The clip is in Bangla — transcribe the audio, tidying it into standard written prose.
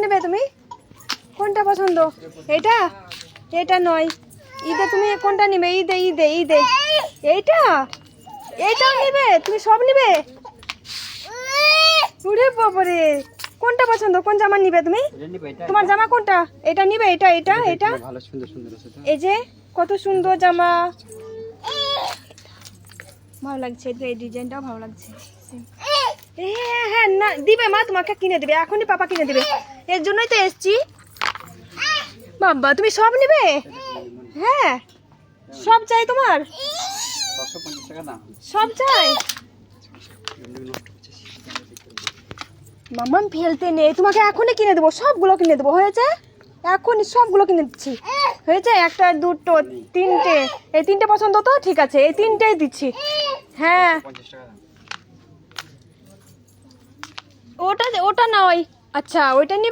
নেবে তুমি? কোনটা পছন্দ? এটা? এটা নয়। ঈদে তুমি কোনটা নেবে? ঈদে ঈদে ঈদে এইটা? এইটাও নেবে? তুমি সব নেবে? ওরে বাবারে, কোনটা পছন্দ? কোন জামা নিবে তুমি? তোমার জামা কোনটা? এটা নিবে? এটা এটা এটা ভালো সুন্দর সুন্দর আছে। এই যে কত সুন্দর জামা, ভালো লাগছে। এই ডিজাইনটাও ভালো লাগছে। হ্যাঁ হ্যাঁ না দিবে মা, তোমাকে কিনে দেবে, এখনই পাপা কিনে দেবে। এর জন্যই তো এসছি। বাবা তুমি সব নেবে? হ্যাঁ সব চাই তোমার? 650 টাকা দাম। সব চাই? মাম্মাম ফেলতে নেই, তোমাকে এখনই কিনে দেবো, সবগুলো কিনে দেবো। হয়েছে? এখনই সবগুলো কিনে দিচ্ছি। হয়েছে? একটা দুটো তিনটে, এই তিনটে পছন্দ তো? ঠিক আছে, এই তিনটেই দিচ্ছি। হ্যাঁ 50 টাকা দাম। ওটা ওটা নয়। আচ্ছা ওইটা নিয়ে